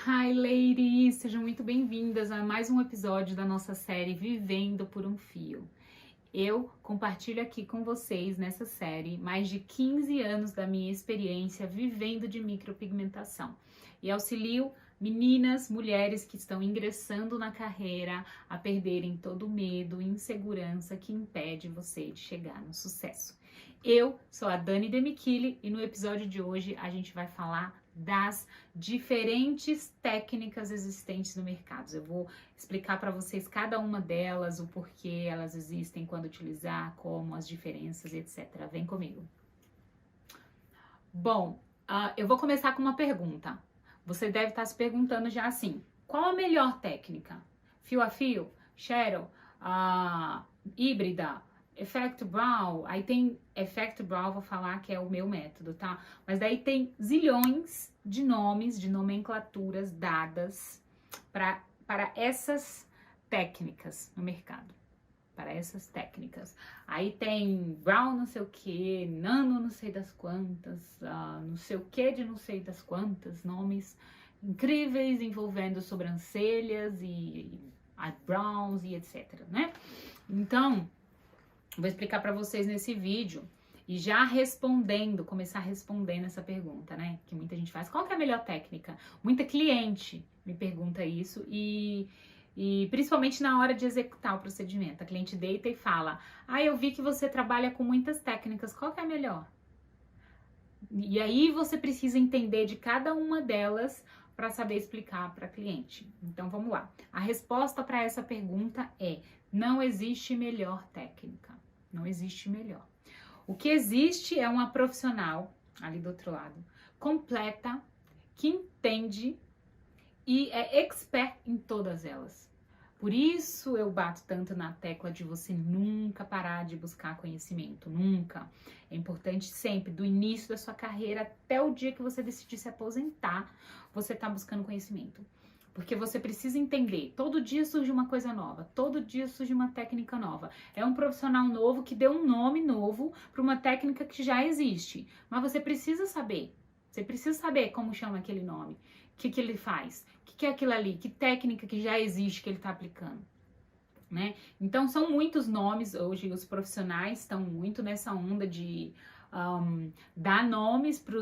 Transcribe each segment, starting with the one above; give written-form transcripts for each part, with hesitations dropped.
Hi, ladies! Sejam muito bem-vindas a mais um episódio da nossa série Vivendo por um Fio. Eu compartilho aqui com vocês nessa série mais de 15 anos da minha experiência vivendo de micropigmentação e auxilio meninas, mulheres que estão ingressando na carreira a perderem todo o medo e insegurança que impede você de chegar no sucesso. Eu sou a Dani Demichille e no episódio de hoje a gente vai falar das diferentes técnicas existentes no mercado. Eu vou explicar para vocês cada uma delas, o porquê elas existem, quando utilizar, como, as diferenças, etc. Vem comigo. Bom, eu vou começar com uma pergunta. Você deve estar se perguntando já assim, qual a melhor técnica? Fio a fio? Shadow? Híbrida? Effect Brow? Aí tem Effect Brow, vou falar que é o meu método, tá? Mas daí tem zilhões de nomes, de nomenclaturas dadas para essas técnicas no mercado. Para essas técnicas. Aí tem brown não sei o que, nano não sei das quantas, não sei o que de não sei das quantas, nomes incríveis envolvendo sobrancelhas e eyebrows e etc, né? Então, vou explicar para vocês nesse vídeo e já respondendo, começar respondendo essa pergunta, né? Que muita gente faz, qual que é a melhor técnica? Muita cliente me pergunta isso e principalmente na hora de executar o procedimento. A cliente deita e fala, eu vi que você trabalha com muitas técnicas, qual que é a melhor? E aí você precisa entender de cada uma delas para saber explicar para a cliente. Então vamos lá. A resposta para essa pergunta é, não existe melhor técnica. Não existe melhor. O que existe é uma profissional, ali do outro lado, completa, que entende e é expert em todas elas. Por isso eu bato tanto na tecla de você nunca parar de buscar conhecimento, nunca. É importante sempre, do início da sua carreira até o dia que você decidir se aposentar, você está buscando conhecimento. Porque você precisa entender, todo dia surge uma coisa nova, todo dia surge uma técnica nova. É um profissional novo que deu um nome novo para uma técnica que já existe. Mas você precisa saber como chama aquele nome, o que ele faz, o que é aquilo ali, que técnica que já existe que ele está aplicando. Né? Então são muitos nomes, hoje os profissionais estão muito nessa onda de dar nomes para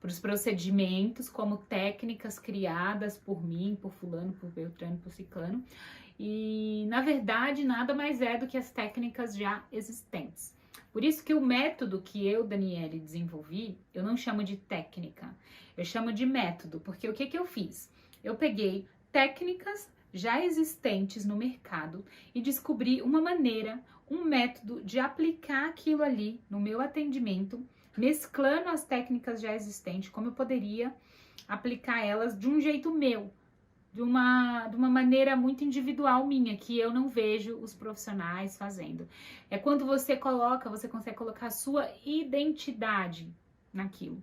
os procedimentos como técnicas criadas por mim, por fulano, por beltrano, por ciclano. E, na verdade, nada mais é do que as técnicas já existentes. Por isso que o método que eu, Daniele, desenvolvi, eu não chamo de técnica, eu chamo de método, porque o que eu fiz? Eu peguei técnicas já existentes no mercado e descobri uma maneira, um método de aplicar aquilo ali no meu atendimento, mesclando as técnicas já existentes, como eu poderia aplicar elas de um jeito meu, de uma maneira muito individual minha, que eu não vejo os profissionais fazendo. É quando você consegue colocar a sua identidade naquilo.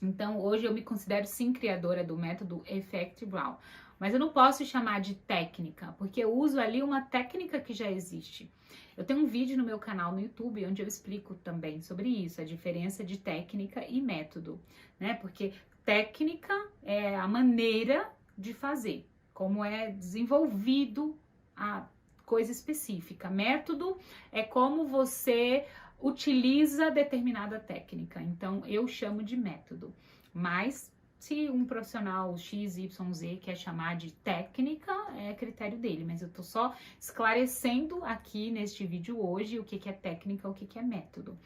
Então, hoje eu me considero sim criadora do método Effect Brow, mas eu não posso chamar de técnica, porque eu uso ali uma técnica que já existe. Eu tenho um vídeo no meu canal no YouTube onde eu explico também sobre isso, a diferença de técnica e método, né? Porque técnica é a maneira de fazer, como é desenvolvido a coisa específica. Método é como você utiliza determinada técnica, então eu chamo de método. Mas se um profissional XYZ quer chamar de técnica, é critério dele, mas eu tô só esclarecendo aqui neste vídeo hoje o que é técnica, o que é método.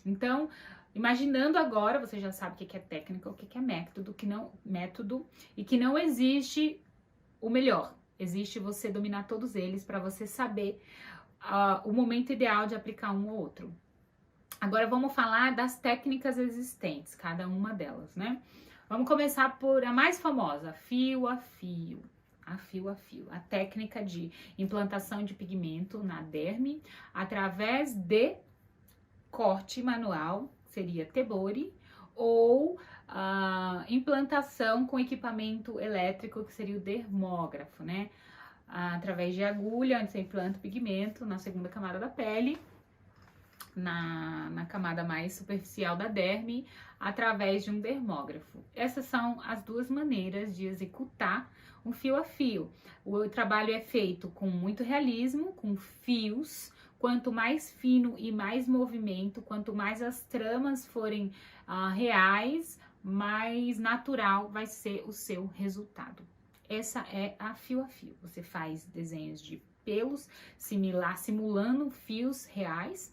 Então, imaginando agora, você já sabe o que é técnica, o que é método, e que não existe o melhor. Existe você dominar todos eles para você saber o momento ideal de aplicar um ou outro. Agora vamos falar das técnicas existentes, cada uma delas, né? Vamos começar por a mais famosa, fio a fio. A técnica de implantação de pigmento na derme através de corte manual, seria tebori, ou implantação com equipamento elétrico, que seria o dermógrafo, né? Através de agulha, onde você implanta o pigmento na segunda camada da pele, na camada mais superficial da derme, através de um dermógrafo. Essas são as duas maneiras de executar um fio a fio. O trabalho é feito com muito realismo, com fios. Quanto mais fino e mais movimento, quanto mais as tramas forem reais, mais natural vai ser o seu resultado. Essa é a fio a fio. Você faz desenhos de pelos, simulando fios reais.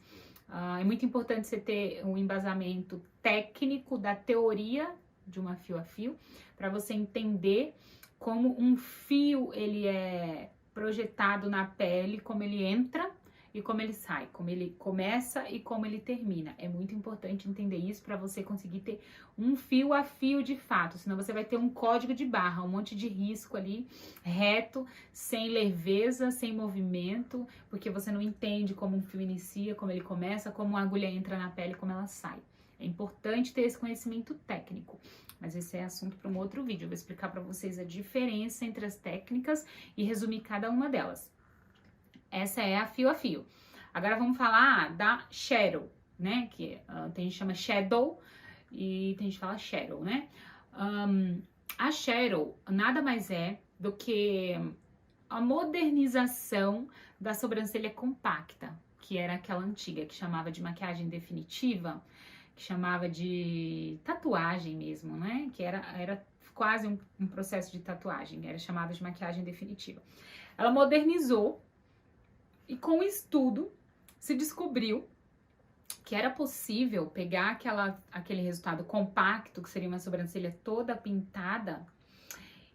É muito importante você ter um embasamento técnico da teoria de uma fio a fio, para você entender como um fio ele é projetado na pele, como ele entra e como ele sai, como ele começa e como ele termina. É muito importante entender isso para você conseguir ter um fio a fio de fato, senão você vai ter um código de barra, um monte de risco ali, reto, sem leveza, sem movimento, porque você não entende como um fio inicia, como ele começa, como a agulha entra na pele, como ela sai. É importante ter esse conhecimento técnico, mas esse é assunto para um outro vídeo. Eu vou explicar para vocês a diferença entre as técnicas e resumir cada uma delas. Essa é a fio a fio. Agora vamos falar da shadow, né? Que tem gente que chama shadow e tem gente que fala shadow, né? A shadow nada mais é do que a modernização da sobrancelha compacta, que era aquela antiga, que chamava de maquiagem definitiva, que chamava de tatuagem mesmo, né? Que era quase um processo de tatuagem, era chamada de maquiagem definitiva. Ela modernizou. E com o estudo, se descobriu que era possível pegar aquele resultado compacto, que seria uma sobrancelha toda pintada,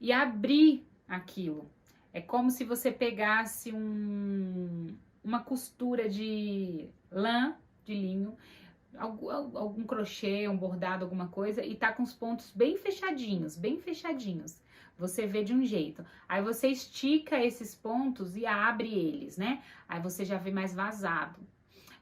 e abrir aquilo. É como se você pegasse uma costura de lã, de linho, algum crochê, um bordado, alguma coisa, e tá com os pontos bem fechadinhos, bem fechadinhos. Você vê de um jeito. Aí você estica esses pontos e abre eles, né? Aí você já vê mais vazado.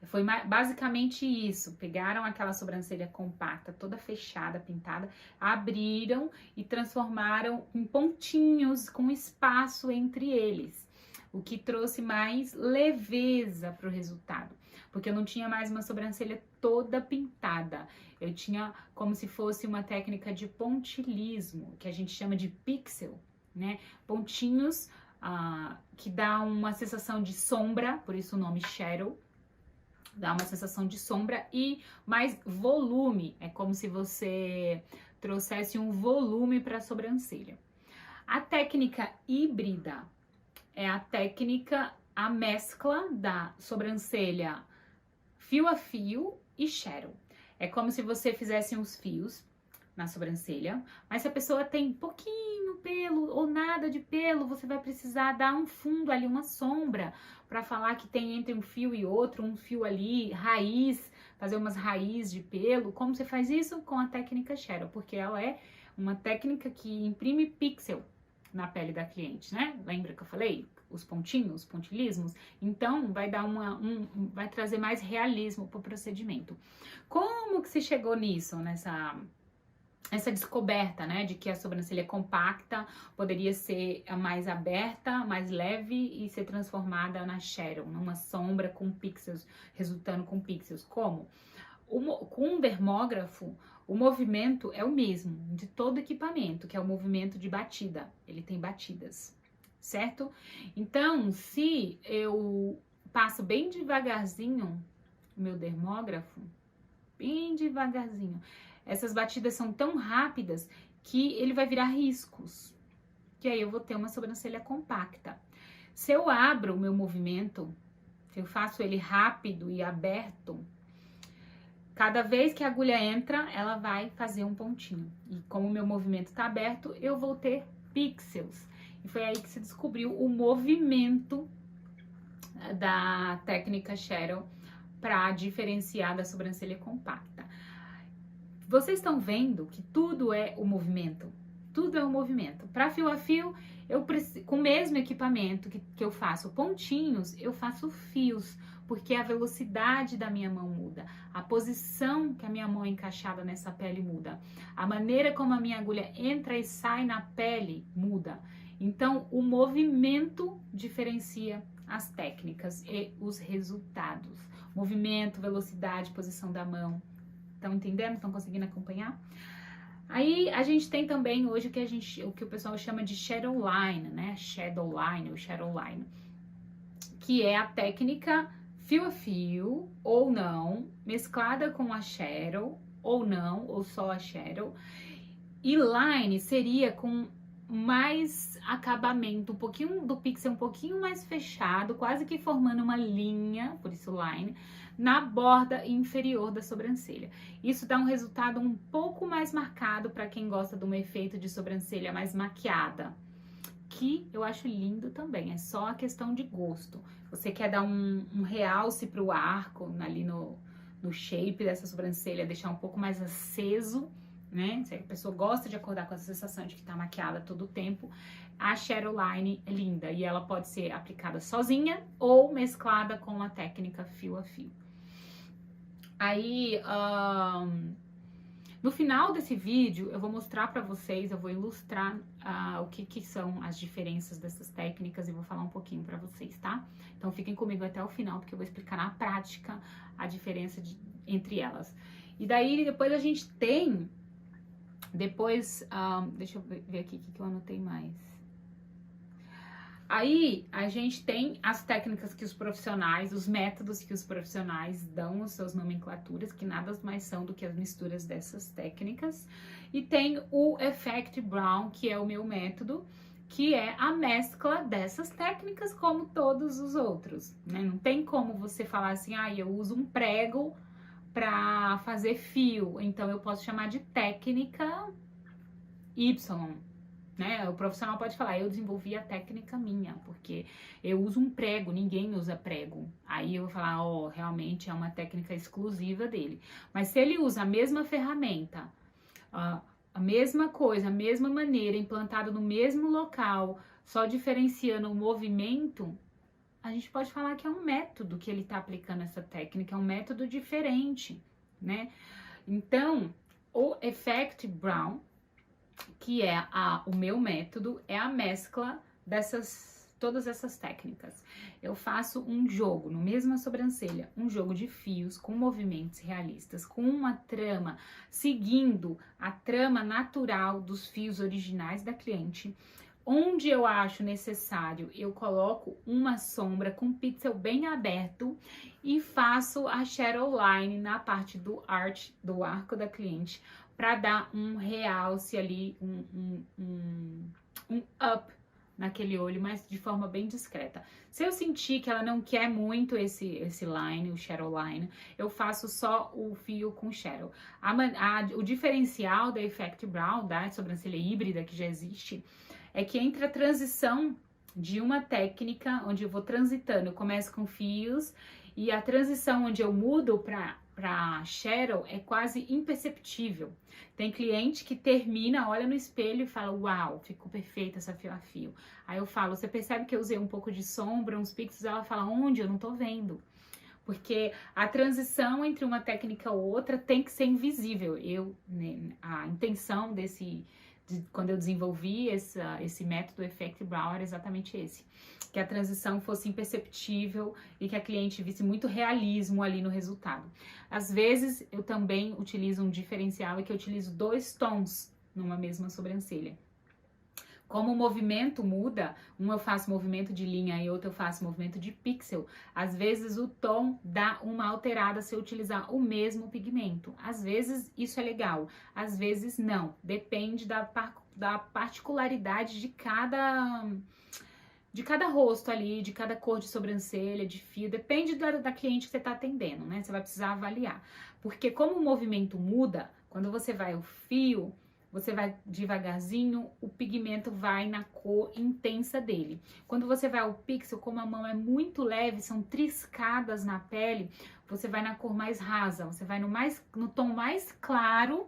Foi basicamente isso. Pegaram aquela sobrancelha compacta, toda fechada, pintada, abriram e transformaram em pontinhos com espaço entre eles. O que trouxe mais leveza para o resultado. Porque eu não tinha mais uma sobrancelha toda pintada. Eu tinha como se fosse uma técnica de pontilismo, que a gente chama de pixel, né? Pontinhos que dá uma sensação de sombra, por isso o nome shadow. Dá uma sensação de sombra e mais volume. É como se você trouxesse um volume para a sobrancelha. A técnica híbrida é a mescla da sobrancelha fio a fio e shadow. É como se você fizesse uns fios na sobrancelha, mas se a pessoa tem pouquinho pelo ou nada de pelo, você vai precisar dar um fundo ali, uma sombra, para falar que tem entre um fio e outro, um fio ali, raiz, fazer umas raízes de pelo. Como você faz isso? Com a técnica shadow, porque ela é uma técnica que imprime pixel na pele da cliente, né? Lembra que eu falei? Os pontinhos, os pontilismos. Então, vai dar vai trazer mais realismo para o procedimento. Como que se chegou nisso, essa descoberta, né, de que a sobrancelha compacta poderia ser a mais aberta, mais leve e ser transformada na shadow, numa sombra com pixels, resultando com pixels? Como? Com um dermógrafo, o movimento é o mesmo de todo equipamento, que é o movimento de batida. Ele tem batidas, certo? Então, se eu passo bem devagarzinho o meu dermógrafo, bem devagarzinho, essas batidas são tão rápidas que ele vai virar riscos, que aí eu vou ter uma sobrancelha compacta. Se eu abro o meu movimento, se eu faço ele rápido e aberto, cada vez que a agulha entra, ela vai fazer um pontinho. E como o meu movimento está aberto, eu vou ter pixels. E foi aí que se descobriu o movimento da técnica shadow para diferenciar da sobrancelha compacta. Vocês estão vendo que tudo é o movimento. Tudo é o movimento. Para fio a fio, eu preciso, com o mesmo equipamento que eu faço pontinhos, eu faço fios, porque a velocidade da minha mão muda, a posição que a minha mão é encaixada nessa pele muda, a maneira como a minha agulha entra e sai na pele muda. Então, o movimento diferencia as técnicas e os resultados. Movimento, velocidade, posição da mão. Estão entendendo? Estão conseguindo acompanhar? Aí a gente tem também hoje o que o pessoal chama de shadow line, né? Shadow line ou shadow line, que é a técnica fio a fio ou não, mesclada com a shadow ou não, ou só a shadow. E line seria com mais acabamento, um pouquinho do pixel um pouquinho mais fechado, quase que formando uma linha, por isso line, na borda inferior da sobrancelha. Isso dá um resultado um pouco mais marcado para quem gosta de um efeito de sobrancelha mais maquiada, que eu acho lindo também, é só a questão de gosto. Você quer dar um realce para o arco, ali no shape dessa sobrancelha, deixar um pouco mais aceso, né? Se a pessoa gosta de acordar com essa sensação de que tá maquiada todo o tempo, a shadow line é linda e ela pode ser aplicada sozinha ou mesclada com a técnica fio a fio. Aí, no final desse vídeo, eu vou mostrar pra vocês, eu vou ilustrar o que são as diferenças dessas técnicas e vou falar um pouquinho pra vocês, tá? Então fiquem comigo até o final, porque eu vou explicar na prática a diferença entre elas. E daí, depois a gente tem... deixa eu ver aqui o que eu anotei mais. Aí, a gente tem as técnicas que os profissionais, os métodos que os profissionais dão às suas nomenclaturas, que nada mais são do que as misturas dessas técnicas. E tem o Effect Brown, que é o meu método, que é a mescla dessas técnicas como todos os outros, né? Não tem como você falar assim, eu uso um prego para fazer fio, então eu posso chamar de técnica Y, né? O profissional pode falar, eu desenvolvi a técnica minha, porque eu uso um prego, ninguém usa prego. Aí eu vou falar, realmente é uma técnica exclusiva dele. Mas se ele usa a mesma ferramenta, a mesma coisa, a mesma maneira, implantada no mesmo local, só diferenciando o movimento, a gente pode falar que é um método que ele está aplicando essa técnica, é um método diferente, né? Então, o Effect Brown, que é o meu método, é a mescla todas essas técnicas. Eu faço um jogo, no mesma sobrancelha, um jogo de fios com movimentos realistas, com uma trama, seguindo a trama natural dos fios originais da cliente. Onde eu acho necessário, eu coloco uma sombra com pixel bem aberto e faço a shadow line na parte do arco da cliente, para dar um realce ali, um up naquele olho, mas de forma bem discreta. Se eu sentir que ela não quer muito esse line, o shadow line, eu faço só o fio com shadow. O diferencial da Effect Brown, da sobrancelha híbrida que já existe, é que entre a transição de uma técnica, onde eu vou transitando, eu começo com fios, e a transição onde eu mudo para shadow é quase imperceptível. Tem cliente que termina, olha no espelho e fala, uau, ficou perfeita essa fio a fio. Aí eu falo, você percebe que eu usei um pouco de sombra, uns pixels? Ela fala, onde? Eu não tô vendo. Porque a transição entre uma técnica e outra tem que ser invisível. A intenção quando eu desenvolvi esse método Effect Brown era exatamente esse. Que a transição fosse imperceptível e que a cliente visse muito realismo ali no resultado. Às vezes, eu também utilizo um diferencial, é que eu utilizo 2 tons numa mesma sobrancelha. Como o movimento muda, eu faço movimento de linha e outro eu faço movimento de pixel, às vezes o tom dá uma alterada se eu utilizar o mesmo pigmento. Às vezes isso é legal, às vezes não. Depende da particularidade de cada rosto ali, de cada cor de sobrancelha, de fio, depende da cliente que você está atendendo, né? Você vai precisar avaliar. Porque como o movimento muda, quando você vai o fio, você vai devagarzinho, o pigmento vai na cor intensa dele. Quando você vai ao pixel, como a mão é muito leve, são triscadas na pele, você vai na cor mais rasa, você vai no tom mais claro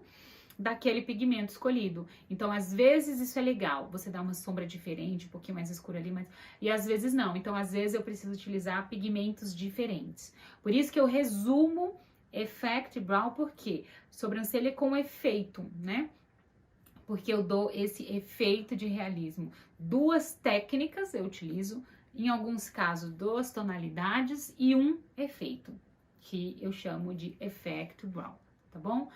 daquele pigmento escolhido. Então, às vezes isso é legal, você dá uma sombra diferente, um pouquinho mais escura ali, e às vezes não. Então, às vezes eu preciso utilizar pigmentos diferentes. Por isso que eu resumo Effect Brown, porque sobrancelha com efeito, né? Porque eu dou esse efeito de realismo. 2 técnicas eu utilizo, em alguns casos 2 tonalidades e um efeito, que eu chamo de Effect Brown, tá bom?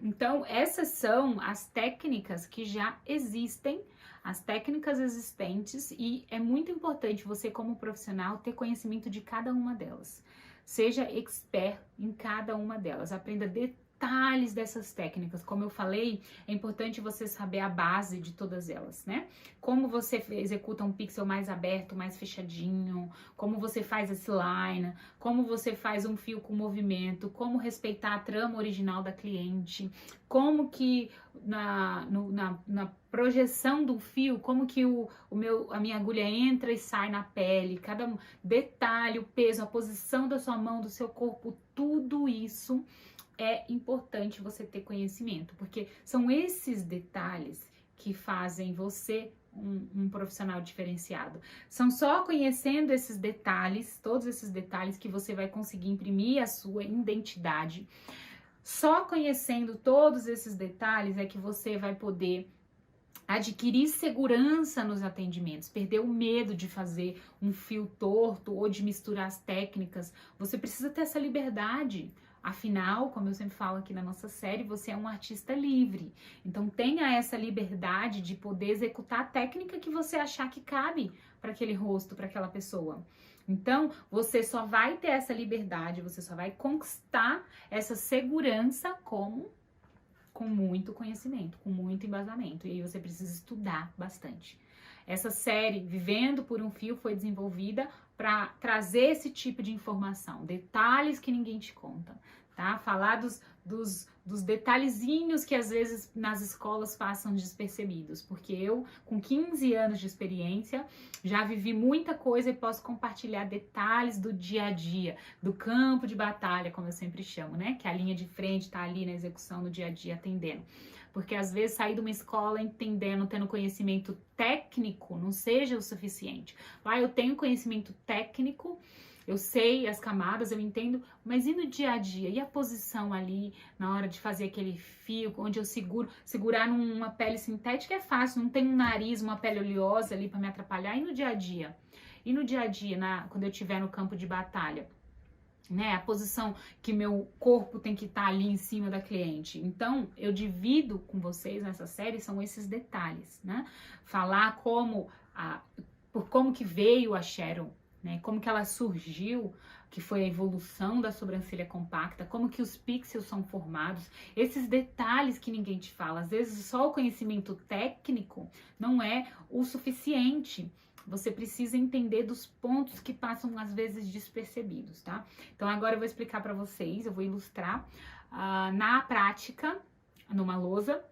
Então, essas são as técnicas que já existem, as técnicas existentes, e é muito importante você, como profissional, ter conhecimento de cada uma delas. Seja expert em cada uma delas, aprenda detalhes dessas técnicas. Como eu falei, é importante você saber a base de todas elas, né? Como você executa um pixel mais aberto, mais fechadinho, como você faz esse line, como você faz um fio com movimento, como respeitar a trama original da cliente, como que na projeção do fio, como que a minha agulha entra e sai na pele, cada detalhe, o peso, a posição da sua mão, do seu corpo, tudo isso é importante você ter conhecimento, porque são esses detalhes que fazem você um profissional diferenciado. São só conhecendo esses detalhes, todos esses detalhes, que você vai conseguir imprimir a sua identidade. Só conhecendo todos esses detalhes é que você vai poder adquirir segurança nos atendimentos, perder o medo de fazer um fio torto ou de misturar as técnicas. Você precisa ter essa liberdade. Afinal, como eu sempre falo aqui na nossa série, você é um artista livre. Então tenha essa liberdade de poder executar a técnica que você achar que cabe para aquele rosto, para aquela pessoa. Então, você só vai ter essa liberdade, você só vai conquistar essa segurança com muito conhecimento, com muito embasamento. E aí você precisa estudar bastante. Essa série, Vivendo por um Fio, foi desenvolvida para trazer esse tipo de informação, detalhes que ninguém te conta, tá? Falar dos detalhezinhos que às vezes nas escolas passam despercebidos, porque eu, com 15 anos de experiência, já vivi muita coisa e posso compartilhar detalhes do dia a dia, do campo de batalha, como eu sempre chamo, né? Que a linha de frente tá ali na execução no dia a dia atendendo. Porque às vezes sair de uma escola entendendo, tendo conhecimento técnico, não seja o suficiente. Lá eu tenho conhecimento técnico, eu sei as camadas, eu entendo, mas e no dia a dia? E a posição ali, na hora de fazer aquele fio, onde eu segurar numa pele sintética é fácil, não tem um nariz, uma pele oleosa ali para me atrapalhar. E no dia a dia? E no dia a dia, quando eu estiver no campo de batalha? Né, a posição que meu corpo tem que estar ali em cima da cliente. Então, eu divido com vocês nessa série, são esses detalhes, né? Falar como que veio a Sharon, né? Como que ela surgiu, que foi a evolução da sobrancelha compacta, como que os pixels são formados, esses detalhes que ninguém te fala. Às vezes, só o conhecimento técnico não é o suficiente. Você precisa entender dos pontos que passam, às vezes, despercebidos, tá? Então, agora eu vou explicar para vocês, eu vou ilustrar na prática, numa lousa,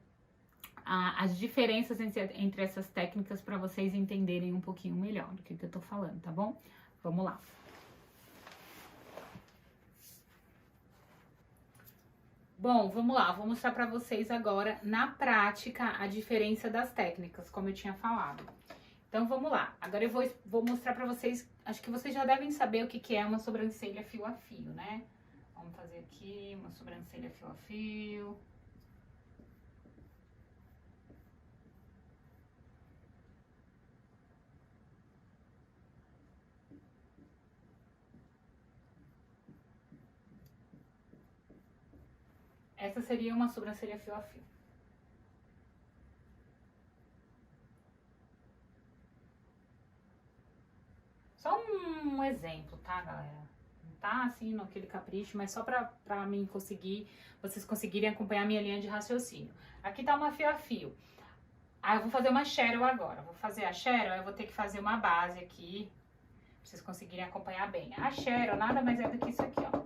as diferenças entre essas técnicas para vocês entenderem um pouquinho melhor do que eu tô falando, tá bom? Vamos lá. Bom, vamos lá, vou mostrar para vocês agora, na prática, a diferença das técnicas, como eu tinha falado. Então, vamos lá. Agora eu vou mostrar pra vocês, acho que vocês já devem saber o que é uma sobrancelha fio a fio, né? Vamos fazer aqui uma sobrancelha fio a fio. Essa seria uma sobrancelha fio a fio. Só um exemplo, tá, galera? Não tá assim naquele capricho, mas só pra mim vocês conseguirem acompanhar a minha linha de raciocínio. Aqui tá uma fio a fio. Aí eu vou fazer uma shadow agora. Vou fazer a shadow, eu vou ter que fazer uma base aqui, pra vocês conseguirem acompanhar bem. A shadow nada mais é do que isso aqui, ó.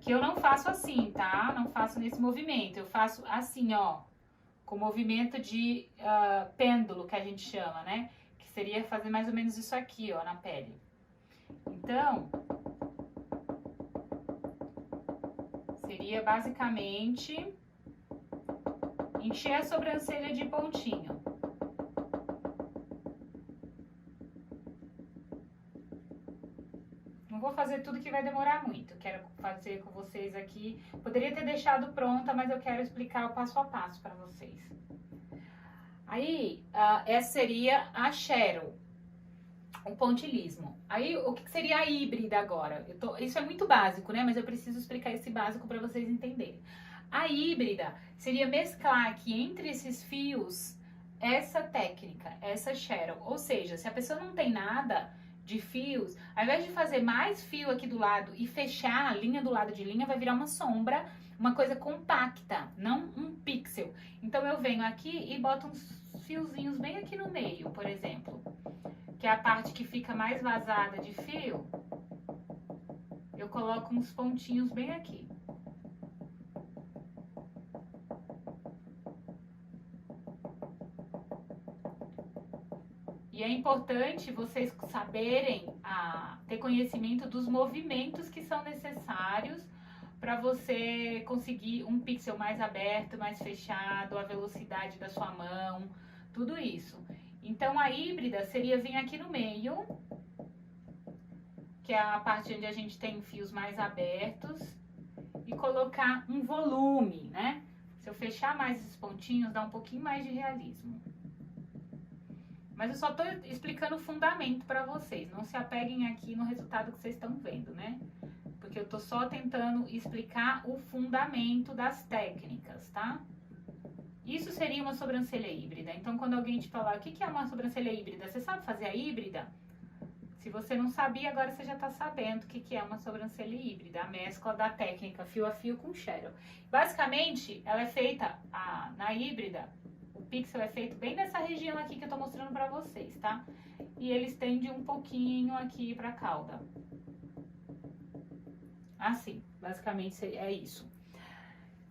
Que eu não faço assim, tá? Não faço nesse movimento. Eu faço assim, ó. Com movimento de pêndulo, que a gente chama, né? Que seria fazer mais ou menos isso aqui, ó, na pele. Então, seria basicamente encher a sobrancelha de pontinho. Não vou fazer tudo que vai demorar muito. Quero fazer com vocês aqui. Poderia ter deixado pronta, mas eu quero explicar o passo a passo para vocês. Aí, essa seria a shadow. o pontilhismo. Aí, o que seria a híbrida agora? Isso é muito básico, né? Mas eu preciso explicar esse básico para vocês entenderem. A híbrida seria mesclar aqui entre esses fios essa técnica, essa shadow. Ou seja, se a pessoa não tem nada de fios, ao invés de fazer mais fio aqui do lado e fechar a linha do lado de linha, vai virar uma sombra, uma coisa compacta, não um pixel. Então eu venho aqui e boto uns fiozinhos bem aqui no meio, por exemplo, que é a parte que fica mais vazada de fio. Eu coloco uns pontinhos bem aqui. E é importante vocês saberem, ter conhecimento dos movimentos que são necessários para você conseguir um pixel mais aberto, mais fechado, a velocidade da sua mão, tudo isso. Então a híbrida seria vir aqui no meio, que é a parte onde a gente tem fios mais abertos, e colocar um volume, né? Se eu fechar mais esses pontinhos, dá um pouquinho mais de realismo. Mas eu só tô explicando o fundamento para vocês. Não se apeguem aqui no resultado que vocês estão vendo, né? Porque eu tô só tentando explicar o fundamento das técnicas, tá? Isso seria uma sobrancelha híbrida. Então, quando alguém te falar o que é uma sobrancelha híbrida, você sabe fazer a híbrida? Se você não sabia, agora você já tá sabendo o que é uma sobrancelha híbrida. A mescla da técnica fio a fio com shadow. Basicamente, ela é feita na híbrida. O pixel é feito bem nessa região aqui que eu tô mostrando pra vocês, tá? E ele estende um pouquinho aqui pra cauda. Assim, basicamente é isso.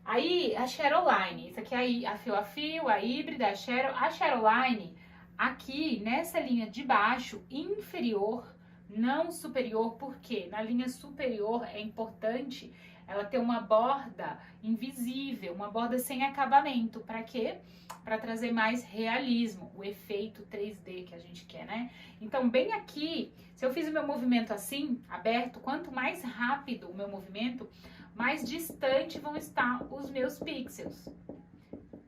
Aí, a shadow line. Isso aqui é a fio a fio, a híbrida, a shadow. A shadow line, aqui nessa linha de baixo, inferior, não superior, porque na linha superior é importante ela ter uma borda invisível, uma borda sem acabamento. Para quê? Para trazer mais realismo, o efeito 3D que a gente quer, né? Então, bem aqui, se eu fiz o meu movimento assim, aberto, quanto mais rápido o meu movimento, mais distante vão estar os meus pixels.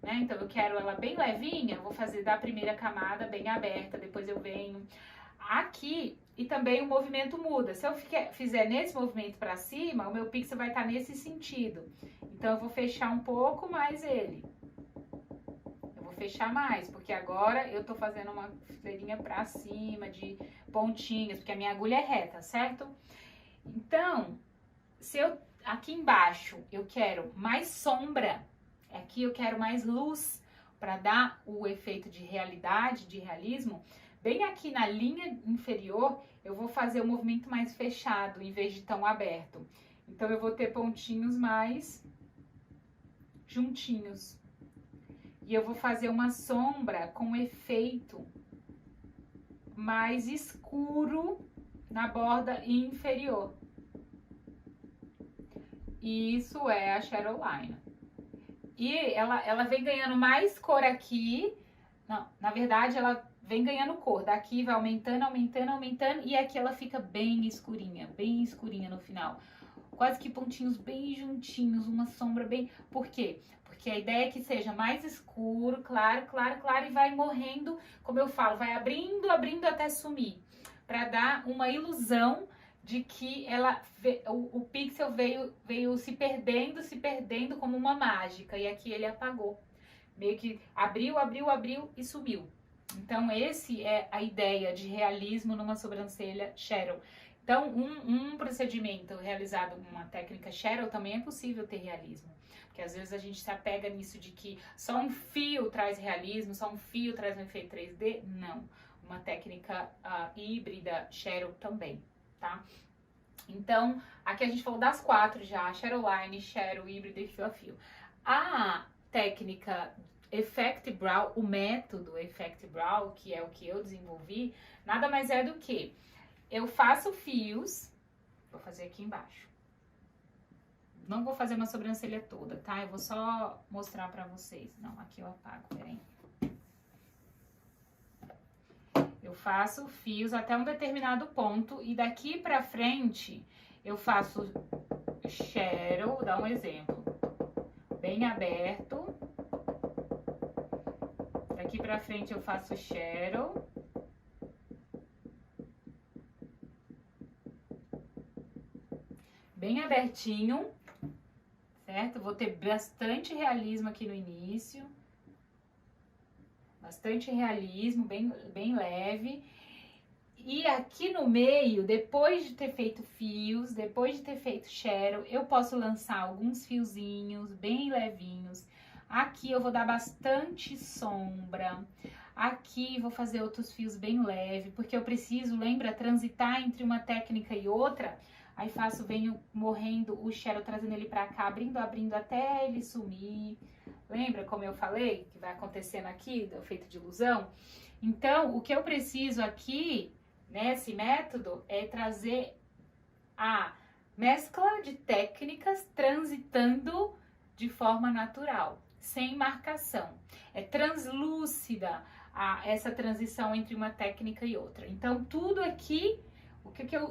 Né? Então, eu quero ela bem levinha, vou fazer da primeira camada bem aberta, depois eu venho aqui. E também o movimento muda. Se eu fizer nesse movimento para cima, o meu pixel vai estar nesse sentido. Então, eu vou fechar um pouco mais ele. Eu vou fechar mais, porque agora eu tô fazendo uma fileirinha para cima de pontinhas, porque a minha agulha é reta, certo? Então, se eu aqui embaixo eu quero mais sombra, aqui eu quero mais luz para dar o efeito de realidade, de realismo. Bem aqui na linha inferior, eu vou fazer o movimento mais fechado, em vez de tão aberto. Então, eu vou ter pontinhos mais juntinhos. E eu vou fazer uma sombra com efeito mais escuro na borda inferior. E isso é a shadow line. E ela vem ganhando mais cor aqui. Não, na verdade, ela vem ganhando cor. Daqui vai aumentando, aumentando, aumentando. E aqui ela fica bem escurinha no final. Quase que pontinhos bem juntinhos, uma sombra bem... Por quê? Porque a ideia é que seja mais escuro, claro, claro, claro. E vai morrendo, como eu falo, vai abrindo, abrindo até sumir. Pra dar uma ilusão de que o pixel veio se perdendo como uma mágica. E aqui ele apagou. Meio que abriu, abriu, abriu e sumiu. Então, esse é a ideia de realismo numa sobrancelha shadow. Então, um procedimento realizado com uma técnica shadow também é possível ter realismo. Porque às vezes a gente se apega nisso de que só um fio traz realismo, só um fio traz um efeito 3D. Não. Uma técnica híbrida shadow também, tá? Então, aqui a gente falou das 4 já: shadow line, shadow, híbrida e fio a fio. A técnica Effect Brow, o método Effect Brow, que é o que eu desenvolvi, nada mais é do que eu faço fios, vou fazer aqui embaixo. Não vou fazer uma sobrancelha toda, tá? Eu vou só mostrar pra vocês. Não, aqui eu apago, peraí. Eu faço fios até um determinado ponto e daqui pra frente eu faço shadow, vou dar um exemplo, bem aberto. Daqui pra frente eu faço shadow. bem abertinho, certo? Vou ter bastante realismo aqui no início. Bastante realismo, bem leve. E aqui no meio, depois de ter feito fios, depois de ter feito shadow, eu posso lançar alguns fiozinhos bem levinhos. Aqui eu vou dar bastante sombra. Aqui vou fazer outros fios bem leve, porque eu preciso, lembra, transitar entre uma técnica e outra. Aí venho morrendo o shadow, trazendo ele pra cá, abrindo até ele sumir. Lembra como eu falei que vai acontecendo aqui, do efeito de ilusão? Então, o que eu preciso aqui, nesse método, é trazer a mescla de técnicas transitando de forma natural, sem marcação. É translúcida essa transição entre uma técnica e outra. Então, tudo aqui,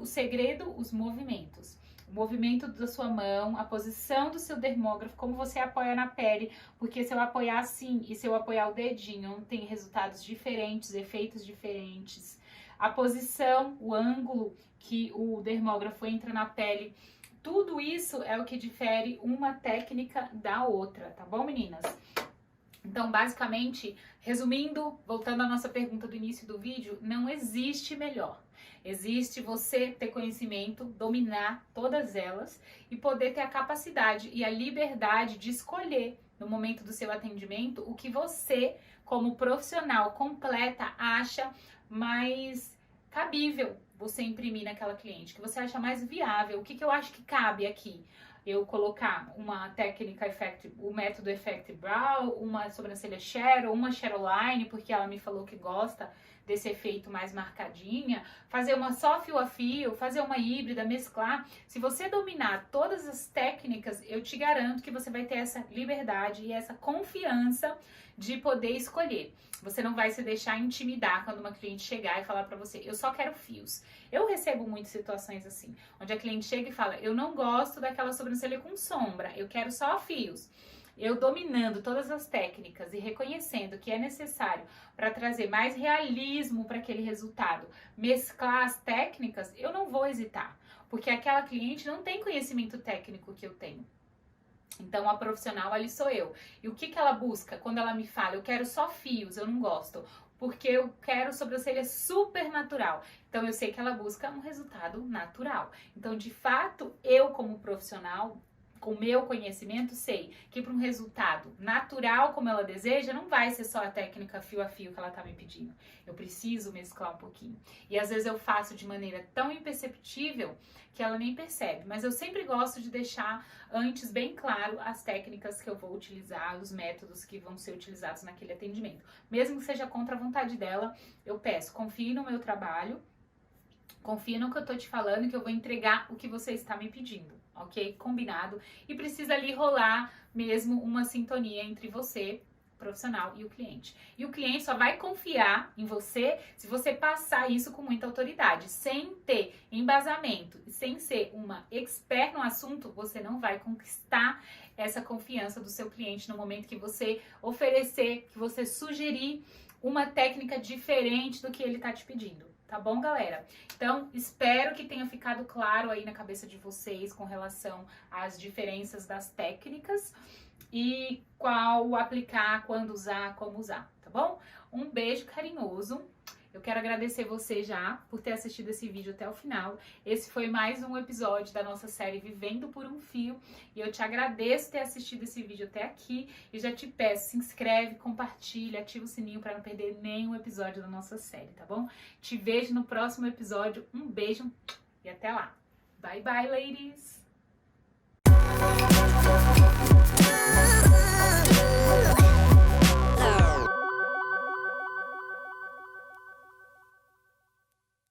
o segredo? Os movimentos. O movimento da sua mão, a posição do seu dermógrafo, como você apoia na pele, porque se eu apoiar assim e se eu apoiar o dedinho, tem resultados diferentes, efeitos diferentes. A posição, o ângulo que o dermógrafo entra na pele, tudo isso é o que difere uma técnica da outra, tá bom, meninas? Então, basicamente, resumindo, voltando à nossa pergunta do início do vídeo, não existe melhor. Existe você ter conhecimento, dominar todas elas e poder ter a capacidade e a liberdade de escolher no momento do seu atendimento o que você, como profissional completa, acha mais cabível você imprimir naquela cliente, que você acha mais viável, o que eu acho que cabe aqui. Eu colocar uma técnica o método Effect Brow, uma sobrancelha shadow, uma shadow line, porque ela me falou que gosta desse efeito mais marcadinha, fazer uma só fio a fio, fazer uma híbrida, mesclar. Se você dominar todas as técnicas, eu te garanto que você vai ter essa liberdade e essa confiança de poder escolher. Você não vai se deixar intimidar quando uma cliente chegar e falar pra você, eu só quero fios. Eu recebo muitas situações assim, onde a cliente chega e fala, eu não gosto daquela sobrancelha com sombra, eu quero só fios. Eu dominando todas as técnicas e reconhecendo que é necessário para trazer mais realismo para aquele resultado, mesclar as técnicas, eu não vou hesitar, porque aquela cliente não tem conhecimento técnico que eu tenho. Então, a profissional ali sou eu. E o que ela busca quando ela me fala, eu quero só fios, eu não gosto, porque eu quero sobrancelha super natural. Então, eu sei que ela busca um resultado natural. Então, de fato, eu como profissional, com o meu conhecimento, sei que para um resultado natural como ela deseja, não vai ser só a técnica fio a fio que ela tá me pedindo. Eu preciso mesclar um pouquinho. E às vezes eu faço de maneira tão imperceptível que ela nem percebe. Mas eu sempre gosto de deixar antes bem claro as técnicas que eu vou utilizar, os métodos que vão ser utilizados naquele atendimento. Mesmo que seja contra a vontade dela, eu peço, confie no meu trabalho, confia no que eu tô te falando, que eu vou entregar o que você está me pedindo, ok? Combinado? E precisa ali rolar mesmo uma sintonia entre você, profissional, e o cliente. E o cliente só vai confiar em você se você passar isso com muita autoridade. Sem ter embasamento e sem ser uma expert no assunto, você não vai conquistar essa confiança do seu cliente no momento que você oferecer, que você sugerir uma técnica diferente do que ele tá te pedindo. Tá bom, galera? Então, espero que tenha ficado claro aí na cabeça de vocês com relação às diferenças das técnicas e qual aplicar, quando usar, como usar, tá bom? Um beijo carinhoso. Eu quero agradecer você já por ter assistido esse vídeo até o final. Esse foi mais um episódio da nossa série Vivendo por um Fio. E eu te agradeço ter assistido esse vídeo até aqui. E já te peço, se inscreve, compartilha, ativa o sininho para não perder nenhum episódio da nossa série, tá bom? Te vejo no próximo episódio. Um beijo e até lá. Bye, bye, ladies!